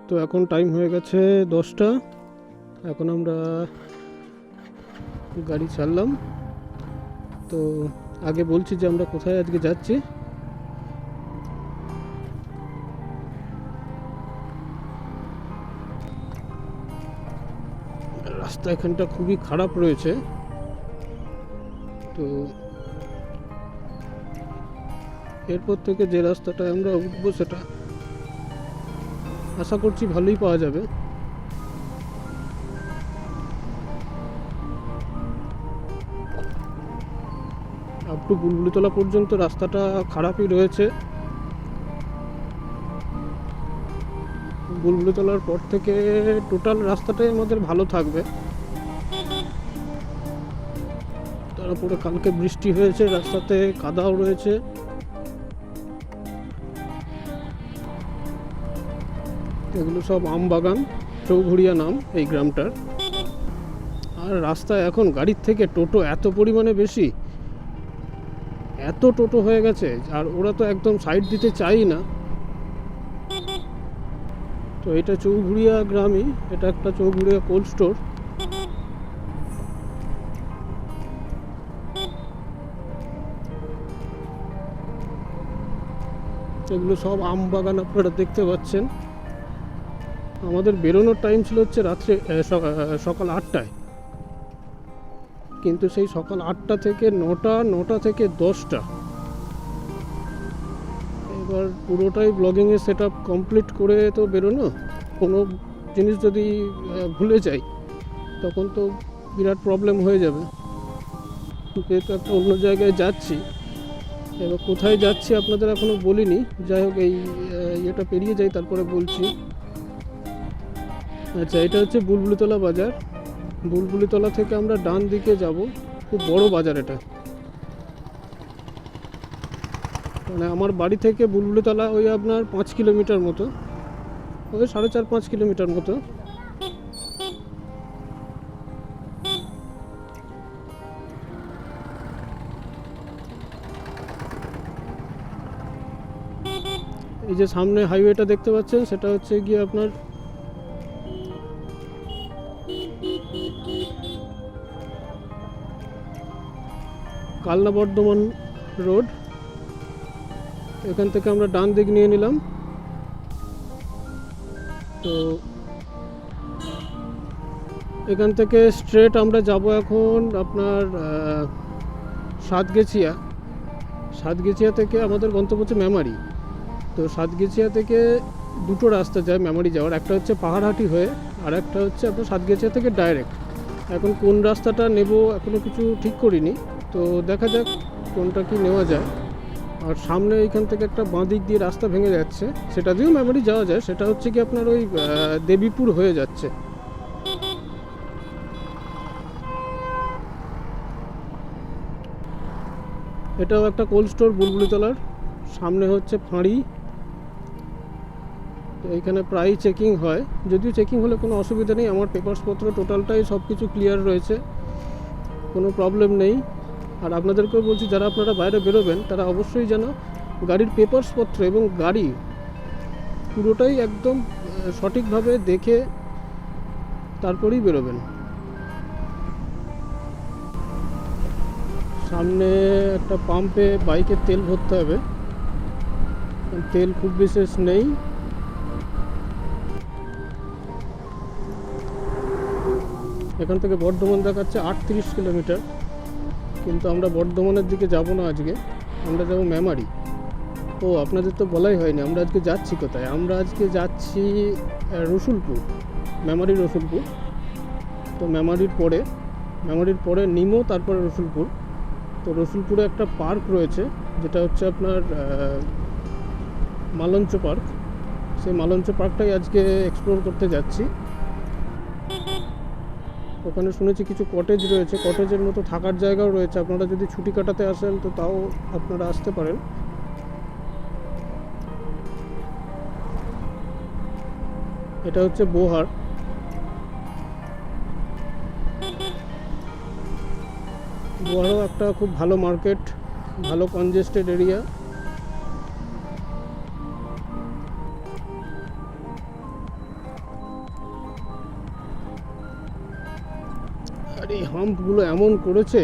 তো এখন টাইম হয়ে গেছে 10টা। এখন আমরা গাড়ি ছাড়লাম। তো আগে বলছি যে আমরা কোথায় আজকে যাচ্ছি। রাস্তা এখানটা খুবই খারাপ রয়েছে। তো এরপর থেকে যে রাস্তাটায় আমরা উঠবো সেটা আশা করছি ভালোই পাওয়া যাবে। আপ টু বুলবুলিতলা পর্যন্ত রাস্তাটা খারাপই রয়েছে। বুলবুলিতলার পর থেকে টোটাল রাস্তাটাই আমাদের ভালো থাকবে। তারপরে কালকে বৃষ্টি হয়েছে, রাস্তাতে কাদাও রয়েছে। এগুলো সব আম বাগান, চৌঘড়িয়া নাম এই গ্রামটার। আর রাস্তায় এখন গাড়ির থেকে টোটো এত পরিমাণে বেশি, এত টোটো হয়ে গেছে। আর ওরা তো একদম সাইড দিতে চাই না। তো এটা চৌঘড়িয়া গ্রামই, এটা একটা চৌঘড়িয়া কোল্ড স্টোর। এগুলো সব আম বাগান আপনারা দেখতে পাচ্ছেন। আমাদের বেরোনোর টাইম ছিল হচ্ছে রাত্রে সকাল 8টায়, কিন্তু সেই সকাল 8টা থেকে 9টা থেকে 10টা। এবার পুরোটাই ব্লগিংয়ের সেট আপ কমপ্লিট করে তো বেরোনো। কোনো জিনিস যদি ভুলে যাই তখন তো বিরাট প্রবলেম হয়ে যাবে। যেহেতু একটা অন্য জায়গায় যাচ্ছি, এবার কোথায় যাচ্ছি আপনাদের এখনও বলিনি। যাই হোক, এই ইয়েটা পেরিয়ে যাই তারপরে বলছি। আচ্ছা, এটা হচ্ছে বুলবুলিতলা বাজার। বুলবুলিতলা থেকে আমরা ডান দিকে যাব। খুব বড় বাজার এটা। মানে আমার বাড়ি থেকে বুলবুলিতলা ওই আপনার 5 কিলোমিটার মতো, ওই 4.5-5 কিলোমিটার মতো। এই যে সামনে হাইওয়েটা দেখতে পাচ্ছেন, সেটা হচ্ছে গিয়ে আপনার কালনা বর্ধমান রোড। এখান থেকে আমরা ডান দিক নিয়ে নিলাম। তো এখান থেকে স্ট্রেট আমরা যাব এখন আপনার সাতগেছিয়া থেকে আমাদের গন্তব্য হচ্ছে মেমারি। তো সাতগেছিয়া থেকে দুটো রাস্তা যায় মেমারি যাওয়ার, একটা হচ্ছে পাহাড়হাটি হয়ে, আর একটা হচ্ছে আপনার সাতগেছিয়া থেকে ডাইরেক্ট। এখন কোন রাস্তাটা নেব এখনও কিছু ঠিক করিনি, তো দেখা যাক কোনটা কি নেওয়া যায়। আর সামনে এইখান থেকে একটা বাঁ দিক দিয়ে রাস্তা ভেঙে যাচ্ছে, সেটা দিয়েও মেমারি যাওয়া যায়। সেটা হচ্ছে কি আপনার ওই দেবীপুর হয়ে যাচ্ছে। এটাও একটা কোল্ড স্টোর বুলবুলিতলার সামনে হচ্ছে ফাঁড়ি। তো এইখানে প্রায় চেকিং হয়, যদিও চেকিং হলে কোনো অসুবিধা নেই। আমার পেপারসপত্র টোটালটাই সব কিছু ক্লিয়ার রয়েছে, কোনো প্রবলেম নেই। আর আপনাদেরকেও বলছি, যারা আপনারা বাইরে বেরোবেন তারা অবশ্যই যেন গাড়ির পেপারসপত্র এবং গাড়ি পুরোটাই একদম সঠিকভাবে দেখে তারপরেই বেরোবেন। সামনে একটা পাম্পে বাইকের তেল ভরতে হবে, তেল খুব বিশেষ নেই। এখান থেকে বর্ধমান দেখাচ্ছে 38 কিলোমিটার, কিন্তু আমরা বর্ধমানের দিকে যাব না আজকে, আমরা যাব মেমারি। ও, আপনাদের তো বলাই হয়নি আমরা আজকে যাচ্ছি কোথায়। আমরা আজকে যাচ্ছি রসুলপুর, মেমারি রসুলপুর। তো মেমারির পরে নিমো, তারপরে রসুলপুর। তো রসুলপুরে একটা পার্ক রয়েছে, যেটা হচ্ছে আপনার মালঞ্চ পার্ক। সেই মালঞ্চ পার্কটাই আজকে এক্সপ্লোর করতে যাচ্ছি। ওখানে শুনেছি কিছু কটেজ রয়েছে, কটেজের মতো থাকার জায়গাও রয়েছে। আপনারা যদি ছুটি কাটাতে আসেন তো তাও আপনারা আসতে পারেন। এটা হচ্ছে বোহার। বোহারও একটা খুব ভালো মার্কেট, ভালো কনজেস্টেড এরিয়া। আর এই হাম্পগুলো এমন করেছে,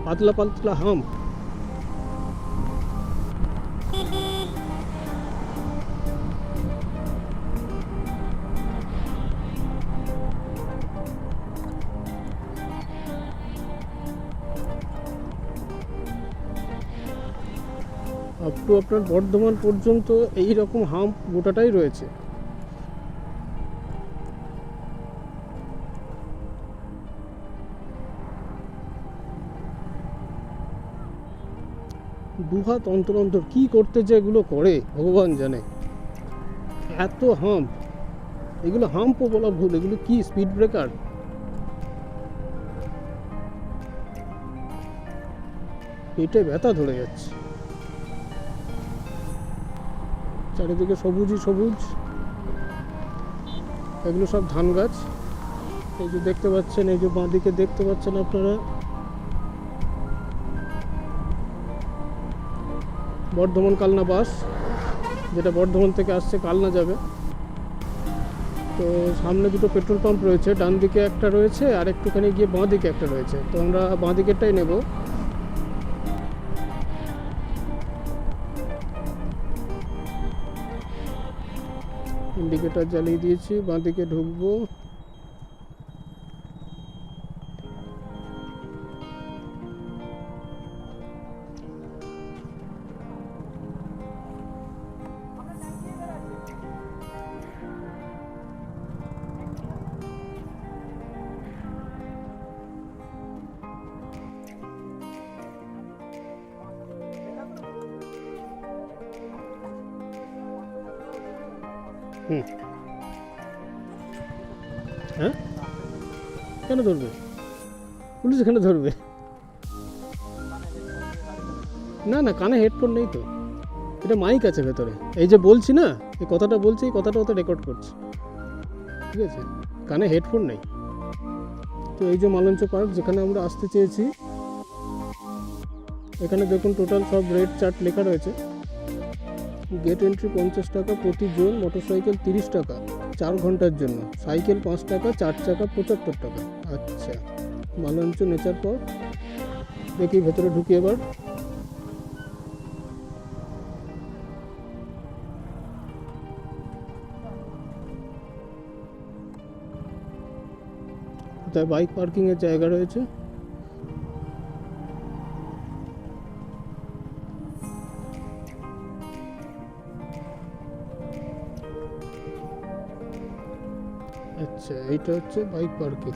পাতলা পাতলা হাম্প। আপ টু আপনার বর্ধমান পর্যন্ত এই রকম হাম্প গোটাটাই রয়েছে। দুহাত অন্তর অন্তর কি করতে যে এগুলো করে ভগবান জানে। এত হাম্প, এগুলো হাম্পও বলা ভুল, এগুলো কি স্পিড ব্রেকার। পেটে ব্যথা ধরে যাচ্ছে। চারিদিকে সবুজই সবুজ, এগুলো সব ধান গাছ। এই যে দেখতে পাচ্ছেন, এই যে বাঁদিকে দেখতে পাচ্ছেন আপনারা বর্ধমান কালনা বাস, যেটা বর্ধমান থেকে আসছে কালনা যাবে। তো সামনে দুটো পেট্রোল পাম্প রয়েছে, ডান দিকে একটা রয়েছে আর একটুখানি গিয়ে বাঁ দিকে একটা রয়েছে। তো আমরা বাঁ দিকেরটাই নেব। ইন্ডিকেটর জ্বালিয়ে দিয়েছি, বাঁ দিকে ঢুকবো। হ্যাঁ, কেন ধরবে? পুলিশ এখানে ধরবে না? না, কানে হেডফোন নেই তো, এটা মাইক আছে ভেতরে। এই যে বলছি না, এই কথাটা বলছি, এই কথাটা ওতে রেকর্ড করছে, ঠিক আছে? কানে হেডফোন নেই। তো এই যে মালঞ্চ পার্ক, যেখানে আমরা আসতে চেয়েছি, এখানে দেখুন টোটাল সব রেট চার্ট লেখা রয়েছে। গেট এন্ট্রি 50 টাকা প্রতি জন, মোটরসাইকেল 30 টাকা 4 ঘন্টার জন্য, সাইকেল 5 টাকা, 4 চাকা 75 টাকা। আচ্ছা, মালঞ্চ নেচার পার্ক। দেখি ভেতরে ঢুকি এবার। কোথায় বাইক পার্কিংয়ের জায়গা রয়েছে। আচ্ছা, এইটা হচ্ছে বাইক পার্কিং।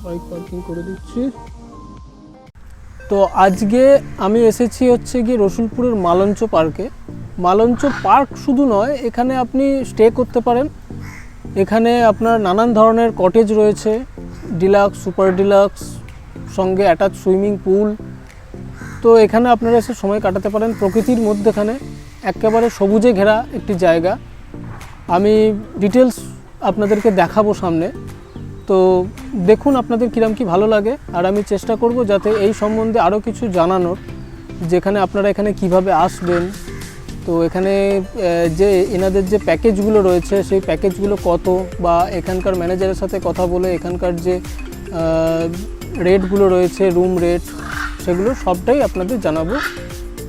বাইক পার্কিং করে দিচ্ছি। তো আজকে আমি এসেছি হচ্ছে গিয়ে রসুলপুরের মালঞ্চ পার্কে। মালঞ্চ পার্ক শুধু নয়, এখানে আপনি স্টে করতে পারেন। এখানে আপনার নানান ধরনের কটেজ রয়েছে, ডিলাক্স, সুপার ডিলাক্স, সঙ্গে অ্যাটাচ সুইমিং পুল। তো এখানে আপনারা এসে সময় কাটাতে পারেন প্রকৃতির মধ্যেখানে, একেবারে সবুজে ঘেরা একটি জায়গা। আমি ডিটেলস আপনাদেরকে দেখাবো সামনে, তো দেখুন আপনাদের কিরম কি ভালো লাগে। আর আমি চেষ্টা করব যাতে এই সম্বন্ধে আরও কিছু জানানোর, যেখানে আপনারা এখানে কিভাবে আসবেন, তো এখানে যে এনাদের যে প্যাকেজগুলো রয়েছে সেই প্যাকেজগুলো কত, বা এখানকার ম্যানেজারের সাথে কথা বলে এখানকার যে রেটগুলো রয়েছে, রুম রেট, সেগুলো সবটাই আপনাদের জানাবো।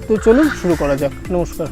তো চলুন শুরু করা যাক। নমস্কার।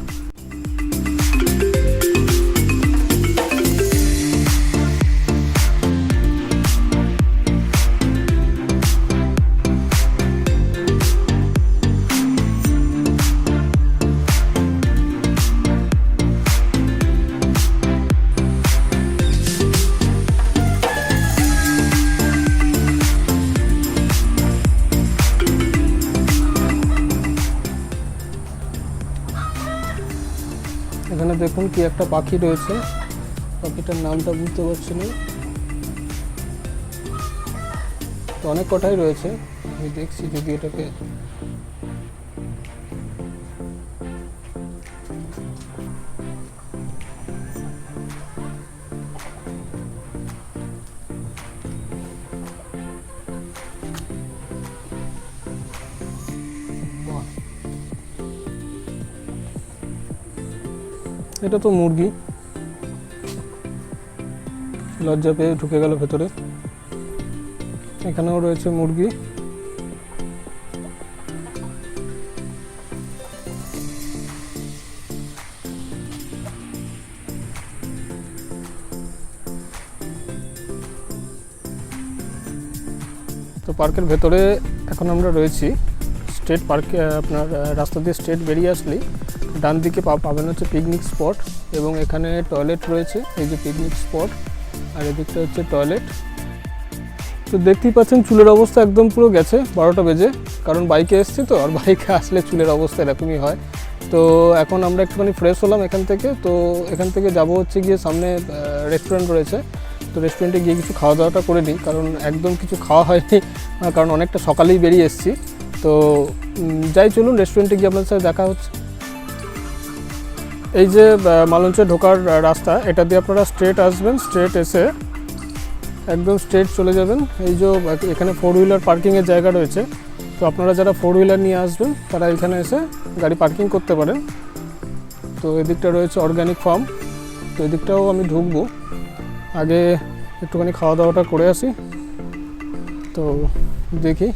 এখানে দেখুন কি একটা পাখি রয়েছে, পাখিটার নামটা বুঝতে পারছি না। তো অনেক কটাই রয়েছে, আমি দেখছি যদি এটাকে এটা তো মুরগি, লজ্জা পেয়ে ঢুকে গেল ভেতরে। এখানেও রয়েছে মুরগি। তো পার্কের ভেতরে এখন আমরা রয়েছি। স্ট্রেট পার্কে আপনার রাস্তা দিয়ে স্ট্রেট বেরিয়ে আসলেই ডান দিকে পাবেন হচ্ছে পিকনিক স্পট, এবং এখানে টয়লেট রয়েছে। এই যে পিকনিক স্পট, আর এদিকটা হচ্ছে টয়লেট। তো দেখতেই পাচ্ছেন চুলের অবস্থা একদম পুরো গেছে 12টা বেজে, কারণ বাইকে এসছি তো, আর বাইকে আসলে চুলের অবস্থা এরকমই হয়। তো এখন আমরা একটুখানি ফ্রেশ হলাম এখান থেকে। তো এখান থেকে যাব হচ্ছে গিয়ে সামনে রেস্টুরেন্ট রয়েছে, তো রেস্টুরেন্টে গিয়ে কিছু খাওয়া দাওয়াটা করে নিই, কারণ একদম কিছু খাওয়া হয়নি, কারণ অনেকটা সকালেই বেরিয়ে এসেছি। তো যাই, চলুন রেস্টুরেন্টে গিয়ে আপনাদের সাথে দেখা হচ্ছে। এই যে মালঞ্চে ঢোকার রাস্তা, এটা দিয়ে আপনারা স্ট্রেট আসবেন, স্ট্রেট এসে একদম স্ট্রেট চলে যাবেন। এই যে এখানে 4 হুইলার পার্কিংয়ের জায়গা রয়েছে, তো আপনারা যারা 4 হুইলার নিয়ে আসবেন তারা এখানে এসে গাড়ি পার্কিং করতে পারেন। তো এদিকটা রয়েছে অর্গানিক ফার্ম, তো এদিকটাও আমি ঢুকবো। আগে একটুখানি খাওয়া দাওয়াটা করে আসি। তো দেখি,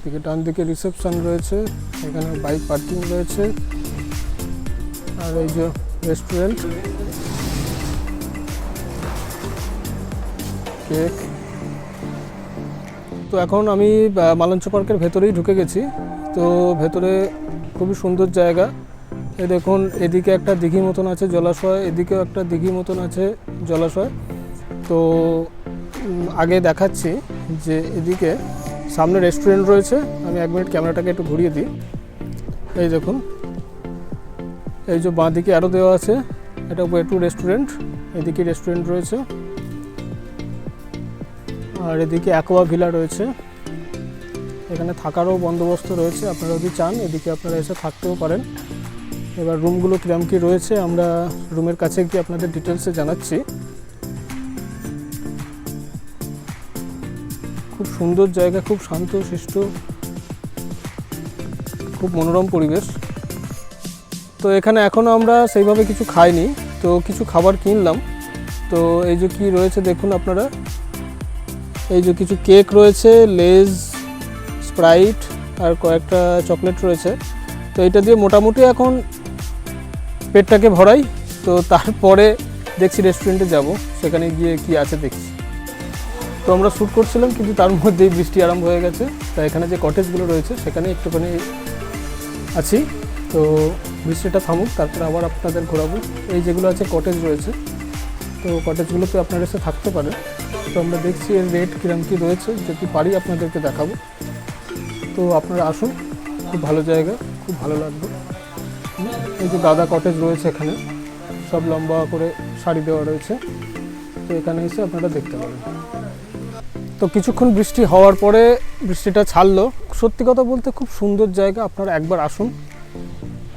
দিকে ডান দিকে রিসেপশন রয়েছে, এখানে বাইক পার্কিং রয়েছে, আর এই যে রেস্টুরেন্ট, কেক। তো এখন আমি মালঞ্চা পার্কের ভেতরেই ঢুকে গেছি। তো ভেতরে খুবই সুন্দর জায়গা। এই দেখুন, এদিকে একটা দিঘি মতন আছে জলাশয়, এদিকেও একটা দিঘি মতন আছে জলাশয়। তো আগে দেখাচ্ছি যে এদিকে সামনে রেস্টুরেন্ট রয়েছে। আমি 1 মিনিট ক্যামেরাটাকে একটু ঘুরিয়ে দিই। এই দেখুন, এই যে বাঁ দিকে আরও দেওয়া আছে, এটা ওয়েটু রেস্টুরেন্ট, এদিকে রেস্টুরেন্ট রয়েছে, আর এদিকে অ্যাকোয়া ভিলা রয়েছে। এখানে থাকারও বন্দোবস্ত রয়েছে, আপনারা যদি চান এদিকে আপনারা এসে থাকতেও পারেন। এবার রুমগুলো কিরম কী রয়েছে আমরা রুমের কাছে গিয়ে আপনাদের ডিটেলসে জানাচ্ছি। খুব সুন্দর জায়গা, খুব শান্ত শিষ্ট, খুব মনোরম পরিবেশ। তো এখানে এখনও আমরা সেইভাবে কিছু খাইনি, তো কিছু খাবার কিনলাম। তো এই যে কি রয়েছে দেখুন আপনারা, এই যে কিছু কেক রয়েছে, লেজ, স্প্রাইট আর কয়েকটা চকলেট রয়েছে। তো এটা দিয়ে মোটামুটি এখন পেটটাকে ভরাই। তো তারপরে দেখছি রেস্টুরেন্টে যাব, সেখানে গিয়ে কি আছে দেখছি। তো আমরা শ্যুট করছিলাম, কিন্তু তার মধ্যেই বৃষ্টি আরম্ভ হয়ে গেছে। তা এখানে যে কটেজগুলো রয়েছে সেখানে একটুখানি আছি। তো বৃষ্টিটা থামুক, তারপরে আবার আপনাদের ঘোরাবো। এই যেগুলো আছে কটেজ রয়েছে, তো কটেজগুলোতে আপনারা এসে থাকতে পারেন। তো আমরা দেখছি এর রেট কীরকম কী রয়েছে, যদি পারি আপনাদেরকে দেখাবো। তো আপনারা আসুন, খুব ভালো জায়গা, খুব ভালো লাগবে। এই যে গাদা কটেজ রয়েছে, এখানে সব লম্বা করে শাড়ি দেওয়া রয়েছে। তো এখানে এসে আপনারা দেখতে পারেন। তো কিছুক্ষণ বৃষ্টি হওয়ার পরে বৃষ্টিটা ছাড়লো। সত্যি কথা বলতে খুব সুন্দর জায়গা, আপনারা একবার আসুন,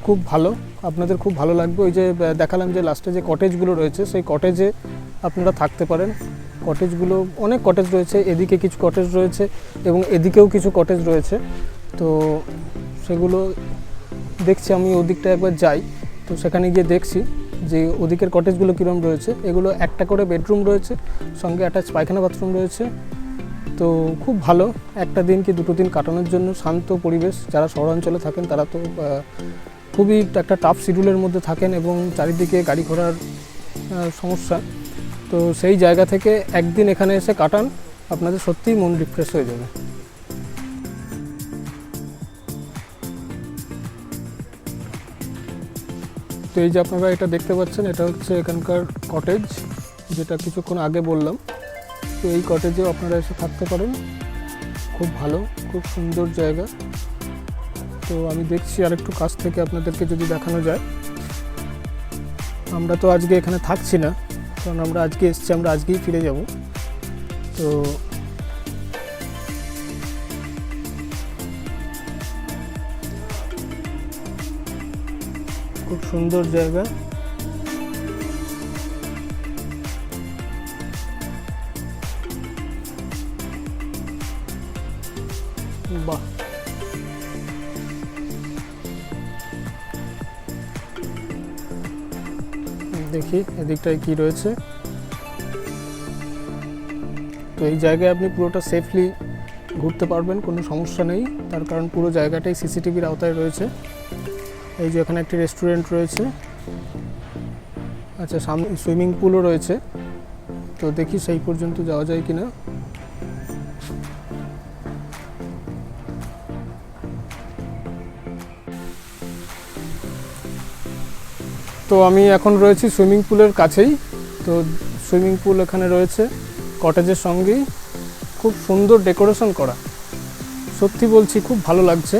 খুব ভালো, আপনাদের খুব ভালো লাগবে। ওই যে দেখালাম যে লাস্টে যে কটেজগুলো রয়েছে, সেই কটেজে আপনারা থাকতে পারেন। কটেজগুলো অনেক কটেজ রয়েছে, এদিকে কিছু কটেজ রয়েছে এবং এদিকেও কিছু কটেজ রয়েছে। তো সেগুলো দেখছি, আমি ওদিকটা একবার যাই, তো সেখানে গিয়ে দেখছি যে ওদিকের কটেজগুলো কীরকম রয়েছে। এগুলো একটা করে বেডরুম রয়েছে, সঙ্গে অ্যাটাচ পায়খানা বাথরুম রয়েছে। তো খুব ভালো, একটা দিন কি দুটো দিন কাটানোর জন্য শান্ত পরিবেশ। যারা শহরাঞ্চলে থাকেন তারা তো খুবই একটা টাফ শিডিউলের মধ্যে থাকেন এবং চারিদিকে গাড়ি ঘোড়ার সমস্যা। তো সেই জায়গা থেকে একদিন এখানে এসে কাটান, আপনাদের সত্যিই মন রিফ্রেশ হয়ে যাবে। তো এই যে আপনারা এটা দেখতে পাচ্ছেন, এটা হচ্ছে এখানকার কটেজ, যেটা কিছুক্ষণ আগে বললাম। তো এই কটেজেও আপনারা এসে থাকতে পারেন, খুব ভালো, খুব সুন্দর জায়গা। তো আমি দেখছি আরেকটু কাছ থেকে আপনাদেরকে যদি দেখানো যায়। আমরা তো আজকে এখানে থাকছি না, কারণ আমরা আজকে এসেছি, আমরা আজকেই ফিরে যাব। তো খুব সুন্দর জায়গা। বাহ, দেখি এদিকটায় কি রয়েছে। তো এই জায়গায় আপনি পুরোটা সেফলি ঘুরতে পারবেন, কোনো সমস্যা নেই, তার কারণ পুরো জায়গাটাই সিসিটিভির আওতায় রয়েছে। এই যে এখানে একটি রেস্টুরেন্ট রয়েছে, আচ্ছা সামনে সুইমিং পুলও রয়েছে। তো দেখি সেই পর্যন্ত যাওয়া যায় কিনা। তো আমি এখন রয়েছি সুইমিং পুলের কাছেই। তো সুইমিং পুল এখানে রয়েছে কটেজের সঙ্গেই, খুব সুন্দর ডেকোরেশন করা, সত্যি বলছি খুব ভালো লাগছে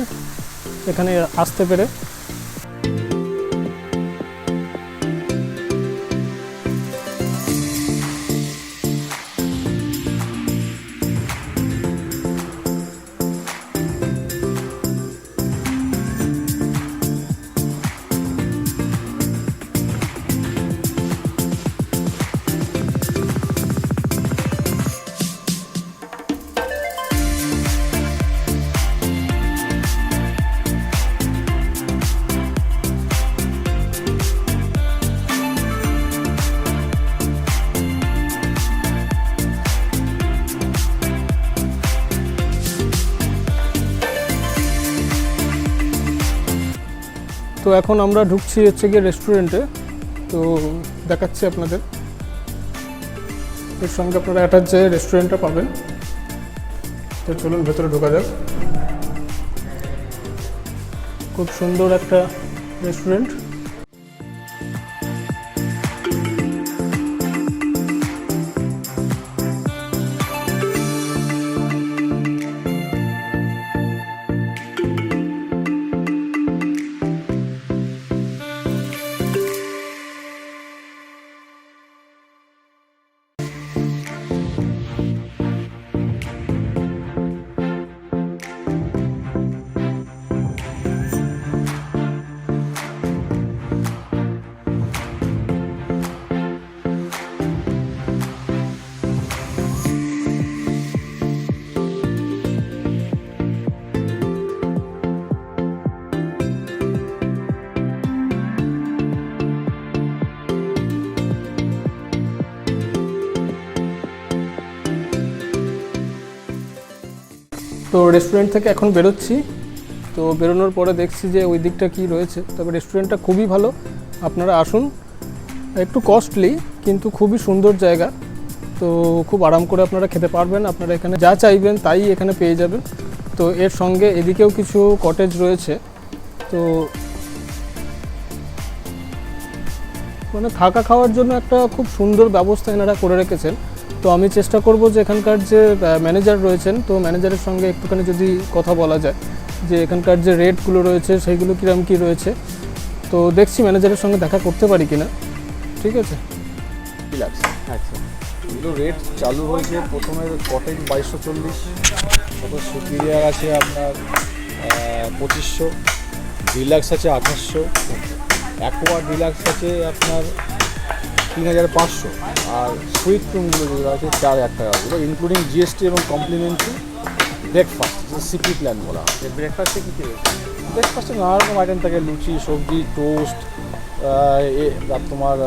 এখানে আসতে পেরে। তো এখন আমরা ঢুকছি হচ্ছে গিয়ে রেস্টুরেন্টে। তো দেখাচ্ছি আপনাদের, এর সঙ্গে আপনারা অ্যাটাচ যে রেস্টুরেন্টটা পাবেন। তো চলুন ভেতরে ঢোকা যাক। খুব সুন্দর একটা রেস্টুরেন্ট। তো রেস্টুরেন্ট থেকে এখন বেরোচ্ছি। তো বেরোনোর পরে দেখছি যে ওই দিকটা কী রয়েছে। তবে রেস্টুরেন্টটা খুবই ভালো, আপনারা আসুন। একটু কস্টলি কিন্তু খুবই সুন্দর জায়গা। তো খুব আরাম করে আপনারা খেতে পারবেন, আপনারা এখানে যা চাইবেন তাই এখানে পেয়ে যাবেন। তো এর সঙ্গে এদিকেও কিছু কটেজ রয়েছে। তো মানে থাকা খাওয়ার জন্য একটা খুব সুন্দর ব্যবস্থা এনারা করে রেখেছেন। তো আমি চেষ্টা করব যে এখানকার যে ম্যানেজার রয়েছেন, তো ম্যানেজারের সঙ্গে একটুখানি যদি কথা বলা যায় যে এখানকার যে রেটগুলো রয়েছে সেইগুলো কীরকম কী রয়েছে। তো দেখছি ম্যানেজারের সঙ্গে দেখা করতে পারি কিনা। ঠিক আছে, ডিলাক্স। আচ্ছা, এগুলো রেট চালু হয়েছে প্রথমে কটেজ 2240, তারপর সুপিরিয়ার আছে আপনার 2500, ডিলাক্স আছে 2800, অ্যাকোয়া ডিলাক্স আছে আপনার 3500, আর সুইট রুমগুলো যেগুলো আছে 4000 টাকাগুলো, ইনক্লুডিং জিএসটি এবং কমপ্লিমেন্টারি ব্রেকফাস্ট, সিপি প্ল্যান বলা হয়। ব্রেকফাস্টে কী কী রয়েছে? ব্রেকফাস্টে নানা রকম আইটেম থাকে, লুচি, সবজি, টোস্ট, তোমার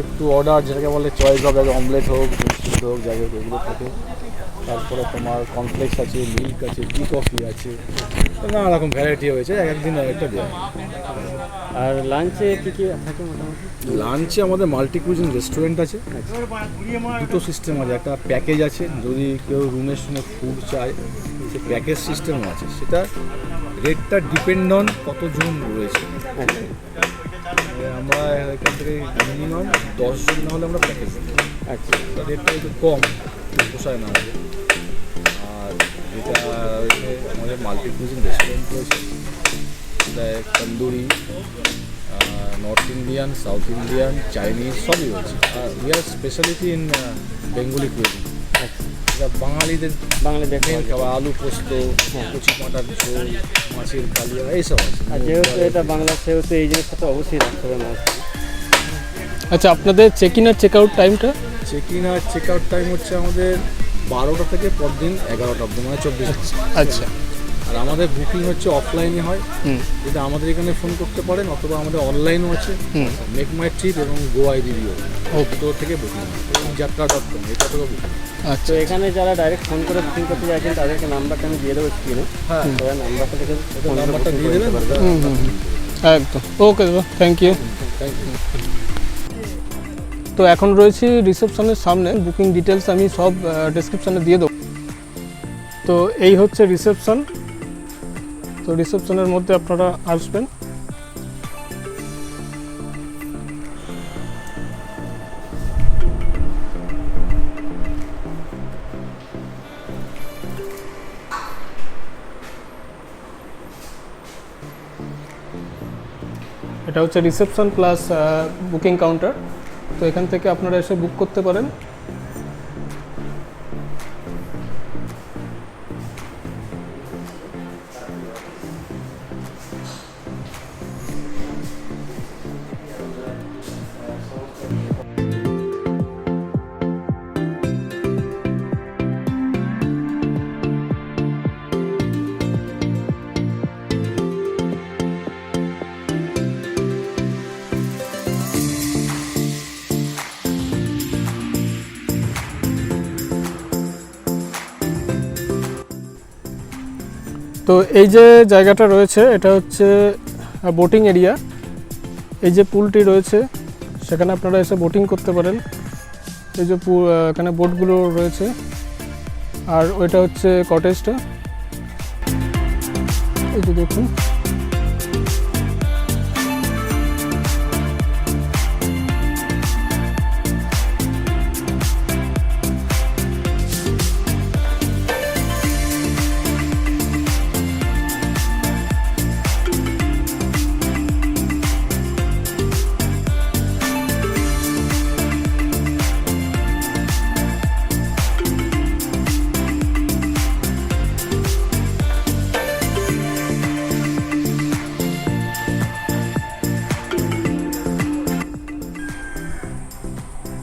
একটু অর্ডার যেটাকে বলে চয়েস হবে, অমলেট হোক, সিদ্ধ হোক, যাই হোক এগুলো থাকে। তারপরে তোমার কমপ্লেক্স আছে, মিল্ক আছে, টি কফি আছে, নানা রকম ভ্যারাইটি হয়েছে, এক একদিন একটা দেয়। আর লাঞ্চে কী কী থাকে মোটামুটি? লাঞ্চে আমাদের মাল্টি কুইজিন রেস্টুরেন্ট আছে, দুটো সিস্টেম আছে। একটা প্যাকেজ আছে, যদি কেউ রুমের সঙ্গে ফুড চায় সে প্যাকেজ সিস্টেমও আছে। সেটা রেটটা ডিপেন্ড অন কতজন রয়েছে। আমরা এখান থেকে মিনিমাম 10 জন না হলে আমরা প্যাকেজ দিই। আচ্ছা, রেটটা একটু কম, পোষায় না আমাদের। আর যেটা রয়েছে আমাদের মাল্টি কুইজিন রেস্টুরেন্ট রয়েছে, সেটা tandoori, north Indian, south Indian, Chinese সবই রয়েছে। আর we are speciality in Bengali cuisine. এটা বাঙালিদের মেন খাবার, আলু পোস্ত, কচি পাঁটার ঝোল, মাছের কালিয়া, এইসব আছে। আর যেহেতু এটা বাংলা, সেহেতু এই জিনিসটা তো অবশ্যই রাখতে হবে মাছ। আচ্ছা, আপনাদের চেক ইন আর চেক আউট টাইমটা? চেক ইন আর চেক আউট টাইম হচ্ছে আমাদের 12টা থেকে পরদিন 11টা অবধি, মানে 24 ঘন্টা। আচ্ছা, আর আমাদের বুকিং হচ্ছে অফলাইনে হয়, হুম যেটা আমাদের এখানে ফোন করতে পারেন, অথবা আমাদের অনলাইনও আছে, হুম মেক মাই ট্রিপ এবং গোয়া দিদিও দুটো থেকে বুকিং, এবং যাত্রা.com এটা থেকেও বুকিং। আচ্ছা তো এখানে যারা ডাইরেক্ট ফোন করে বুকিং করতে চাইছেন তাদেরকে নাম্বারটা আমি দিয়ে দেবো স্ক্রিনে। হ্যাঁ, তারা নাম্বারটা থেকে নাম্বারটা দিয়ে দেবেন। হুম হুম একদম ওকে দাদা, থ্যাংক ইউ। Thank you. তো এখন রয়েছি রিসেপশনের সামনে, বুকিং ডিটেলস আমি সব ডেসক্রিপশানে দিয়ে দেবো। তো এই হচ্ছে রিসেপশন। তো রিসেপশনের মধ্যে আপনারা আসবেন। এটা হচ্ছে রিসেপশন প্লাস বুকিং কাউন্টার। তো এখান থেকে আপনারা এসে বুক করতে পারেন। তো এই যে জায়গাটা রয়েছে এটা হচ্ছে বোটিং এরিয়া। এই যে পুলটি রয়েছে সেখানে আপনারা এসে বোটিং করতে পারেন। এই যে এখানে বোটগুলো রয়েছে। আর ওইটা হচ্ছে কটেজটা, এই যে দেখুন।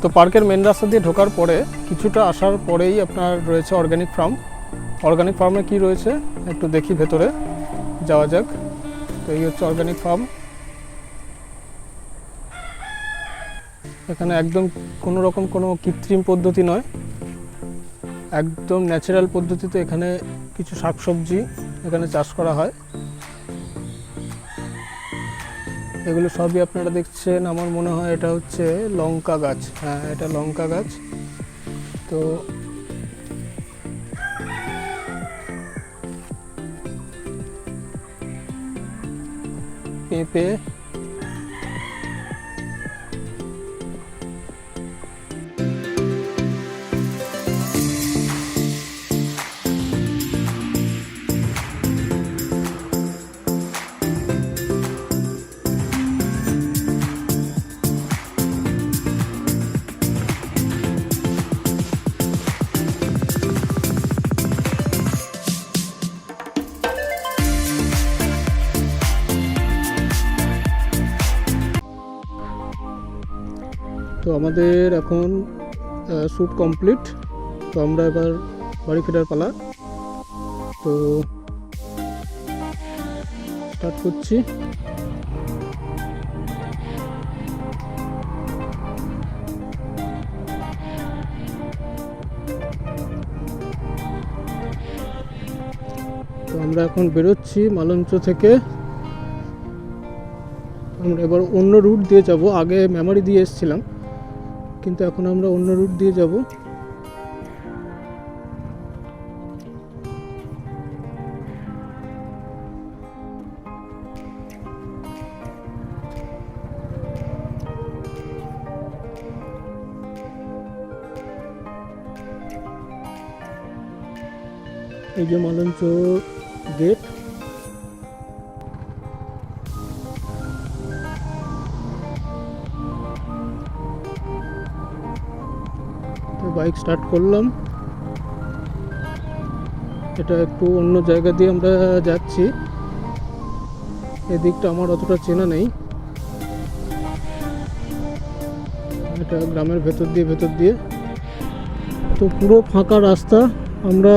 তো পার্কের মেন রাস্তা দিয়ে ঢোকার পরে কিছুটা আসার পরেই আপনার রয়েছে অর্গানিক ফার্ম। অর্গানিক ফার্মে কি রয়েছে একটু দেখি, ভেতরে যাওয়া যাক। তো এই হচ্ছে অর্গানিক ফার্ম। এখানে একদম কোনো রকম কোনো কৃত্রিম পদ্ধতি নয়, একদম ন্যাচারাল পদ্ধতিতে এখানে কিছু শাকসবজি এখানে চাষ করা হয়। এগুলো সবই আপনারা দেখছেন, আমার মনে হয় এটা হচ্ছে লঙ্কা গাছ। হ্যাঁ, এটা লঙ্কা গাছ। তো পেঁপে, তো আমাদের এখন শ্যুট কমপ্লিট। তো আমরা এবার বাড়ি ফেরার পালা। তো স্টার্ট করছি। তো আমরা এখন বেরোচ্ছি মালঞ্চ থেকে। আমরা এবার অন্য রুট দিয়ে যাব। আগে মেমারি দিয়ে এসেছিলাম, কিন্তু এখন আমরা অন্য রুট দিয়ে যাব। এই যে মালঞ্চ গেট। বাইক স্টার্ট করলাম। এটা একটু অন্য জায়গা দিয়ে আমরা যাচ্ছি, এদিকটা আমার অতটা চেনা নেই। এটা গ্রামের ভেতর দিয়ে তো পুরো ফাঁকা রাস্তা। আমরা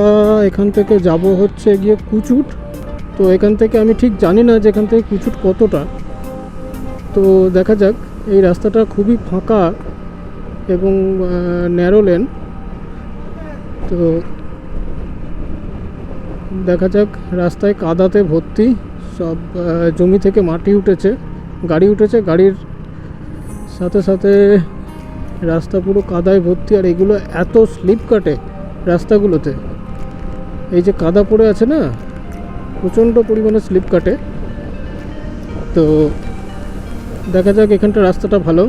এখান থেকে যাব হচ্ছে গিয়ে কুচুট। তো এখান থেকে আমি ঠিক জানি না যে এখান থেকে কুচুট কতটা, তো দেখা যাক। এই রাস্তাটা খুবই ফাঁকা এবং ন্যারো লেন, তো দেখা যাক। রাস্তায় কাদাতে ভর্তি, সব জমি থেকে মাটি উঠেছে, গাড়ি উঠেছে, গাড়ির সাথে সাথে রাস্তা পুরো কাদায় ভর্তি। আর এগুলো এত স্লিপ কাটে রাস্তাগুলোতে, এই যে কাদা পড়ে আছে না, প্রচণ্ড পরিমাণে স্লিপ কাটে। তো দেখা যাক, এখানটা রাস্তাটা ভালো।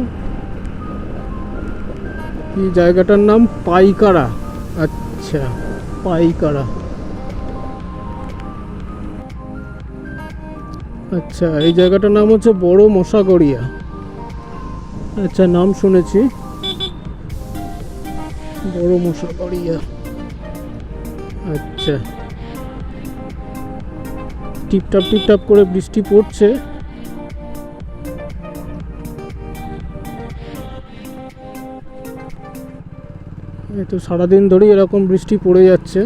এই জায়গাটার নাম পাইকারা। আচ্ছা, পাইকারা। আচ্ছা, এই জায়গাটার নাম হচ্ছে বড় মশাগড়িয়া। আচ্ছা, নাম শুনেছি, বড় মশাগড়িয়া। আচ্ছা, টিপটাপ টিপটাপ করে বৃষ্টি পড়ছে। এই তো সারাদিন ধরেই এরকম বৃষ্টি পড়ে যাচ্ছে,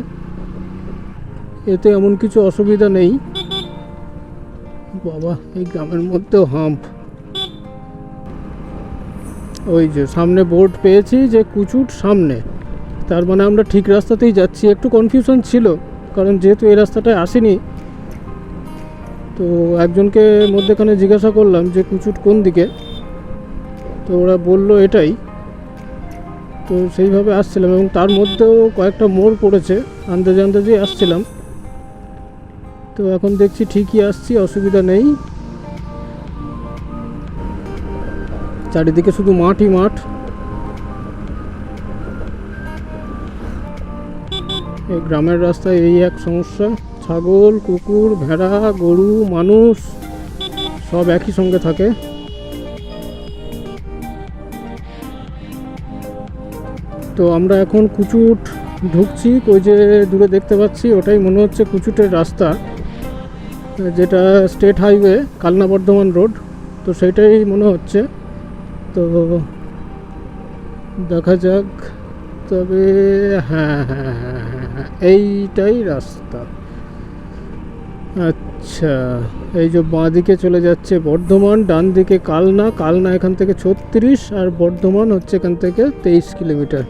এতে এমন কিছু অসুবিধা নেই। বাবা, এই গ্রামের মধ্যেও হাম্প। ওই যে সামনে বোর্ড পেয়েছি যে কুচুট সামনে, তার মানে আমরা ঠিক রাস্তাতেই যাচ্ছি। একটু কনফিউশন ছিল, কারণ যেহেতু এই রাস্তাটায় আসিনি, তো একজনকে মধ্যেখানে জিজ্ঞাসা করলাম যে কুচুট কোন দিকে, তো ওরা বললো এটাই। তো সেইভাবে আসছিলাম, এবং তার মধ্যেও কয়েকটা মোড় পড়েছে, আন্দাজে আন্দাজে আসছিলাম। তো এখন দেখছি ঠিকই আসছি, অসুবিধা নেই। চারিদিকে শুধু মাঠই মাঠ। এই গ্রামের রাস্তায় এই এক সমস্যা, ছাগল, কুকুর, ভেড়া, গরু, মানুষ সব একই সঙ্গে থাকে। তো আমরা এখন কুচুট ঢুকছি। ওই যে দূরে দেখতে পাচ্ছি, ওটাই মনে হচ্ছে কুচুটের রাস্তা, যেটা state highway Kalna Bardhaman road, তো সেইটাই মনে হচ্ছে। তো দেখা যাক। তবে হ্যাঁ হ্যাঁ হ্যাঁ হ্যাঁ হ্যাঁ, এইটাই রাস্তা। আচ্ছা, এই যে বাঁ দিকে চলে যাচ্ছে বর্ধমান, ডান দিকে কালনা। কালনা এখান থেকে 36, আর বর্ধমান হচ্ছে এখান থেকে 23 কিলোমিটার।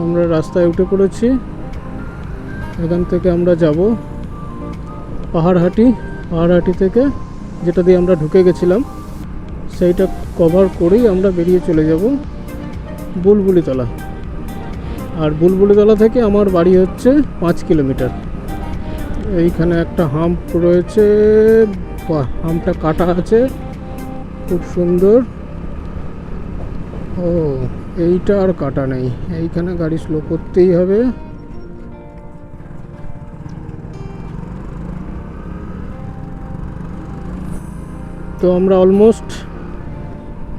আমরা রাস্তায় উঠে পড়েছি। এখান থেকে আমরা যাব পাহাড়হাটি। পাহাড়হাটি থেকে যেটা দিয়ে আমরা ঢুকে গেছিলাম, সেইটা কভার করেই আমরা বেরিয়ে চলে যাব বুলবুলিতলা। আর বুলবুলিতলা থেকে আমার বাড়ি হচ্ছে 5 কিলোমিটার। এইখানে একটা হাম্প রয়েছে, হাম্পটা কাটা আছে, খুব সুন্দর। ও, এইটা আর কাটা নেই, এইখানে গাড়ি স্লো করতেই হবে। তো আমরা অলমোস্ট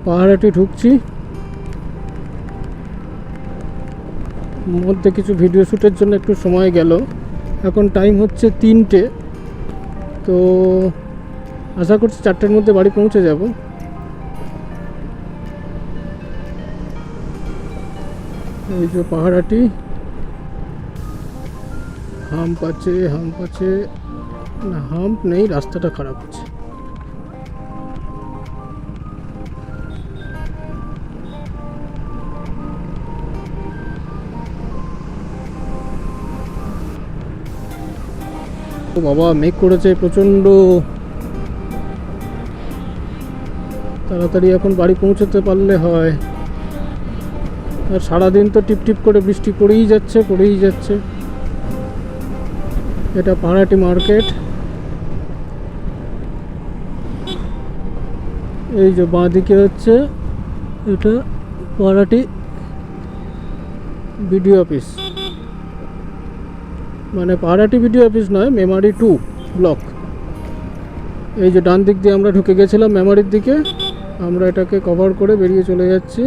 পাহাড়াটি ঢুকছি। মধ্যে কিছু ভিডিও শ্যুটের জন্য একটু সময় গেল। এখন টাইম হচ্ছে 3টে, তো আশা করছি 4টের মধ্যে বাড়ি পৌঁছে যাব। এই যে পাহাড়াটি, হাম্প আছে, হাম্প আছে না, হাম্প নেই, রাস্তাটা খারাপ আছে। ও বাবা, মেঘ করেছে প্রচণ্ড। তাড়াতাড়ি এখন বাড়ি পৌঁছতে পারলে হয়। আর সারাদিন তো টিপটিপ করে বৃষ্টি পড়েই যাচ্ছে, পড়েই যাচ্ছে। এটা পাহাড়াটি মার্কেট। এই যে বাঁ দিকে হচ্ছে এটা পাহাড়াটি বিডিও অফিস, মানে পাহাড়াটি বিডিও অফিস নয়, মেমারি 2 ব্লক। এই যে ডান দিক দিয়ে আমরা ঢুকে গেছিলাম মেমারির দিকে, আমরা এটাকে কভার করে বেরিয়ে চলে যাচ্ছি।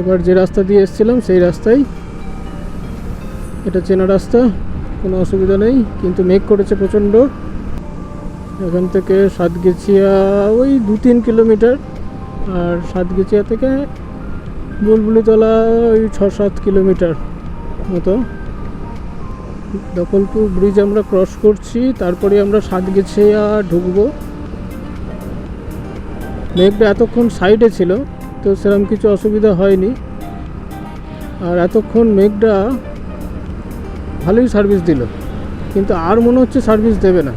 এবার যে রাস্তা দিয়ে এসেছিলাম সেই রাস্তায় এটা চেনা রাস্তা, কোনো অসুবিধা নেই, কিন্তু মেঘ করেছে প্রচণ্ড। এখান থেকে সাতগেছিয়া ওই 2-3 কিলোমিটার, আর সাতগেছিয়া থেকে বুলবুলিতলা ওই 6-7 কিলোমিটার মতো। দখলপুর ব্রিজ আমরা ক্রস করছি, তারপরে আমরা সাতগেছিয়া ঢুকবো। মেঘটা এতক্ষণ সাইডে ছিল, তো সেরকম কিছু অসুবিধা হয়নি। আর এতক্ষণ মেঘটা ভালোই সার্ভিস দিল, কিন্তু আর মনে হচ্ছে সার্ভিস দেবে না,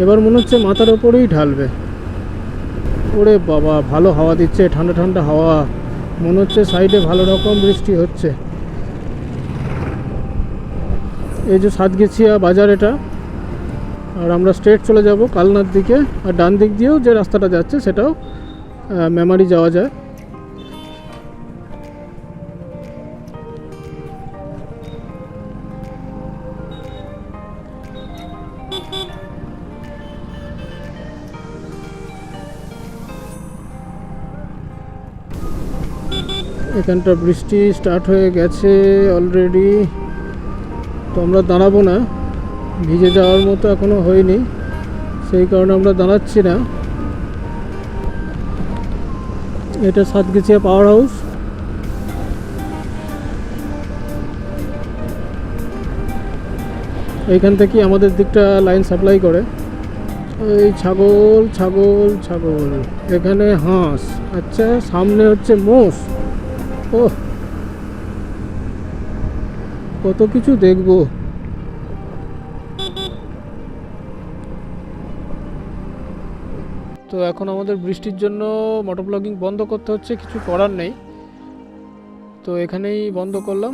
এবার মনে হচ্ছে মাথার ওপরেই ঢালবে। ওরে বাবা, ভালো হাওয়া দিচ্ছে, ঠান্ডা ঠান্ডা হাওয়া, মনে হচ্ছে সাইডে ভালো রকম বৃষ্টি হচ্ছে। এই যে সাতগেছিয়া বাজার এটা, আর আমরা স্ট্রেট চলে যাব কালনার দিকে, আর ডান দিক দিয়েও যে রাস্তাটা যাচ্ছে সেটাও মেমারি যাওয়া যায়। এখানটা বৃষ্টি স্টার্ট হয়ে গেছে অলরেডি, তো আমরা দাঁড়াবো না, ভিজে যাওয়ার মতো এখনও হয়নি, সেই কারণে আমরা দাঁড়াচ্ছি না। এটা সাতগেছিয়া পাওয়ার হাউস। এইখান থেকে আমাদের দিকটা লাইন সাপ্লাই করে। এই ছাগল ছাগল ছাগল, এখানে হাঁস, আচ্ছা সামনে হচ্ছে মোষ। ও কত কিছু দেখবো। তো এখন আমাদের বৃষ্টির জন্য মোটো ব্লগিং বন্ধ করতে হচ্ছে, কিছু করার নেই, তো এখানেই বন্ধ করলাম।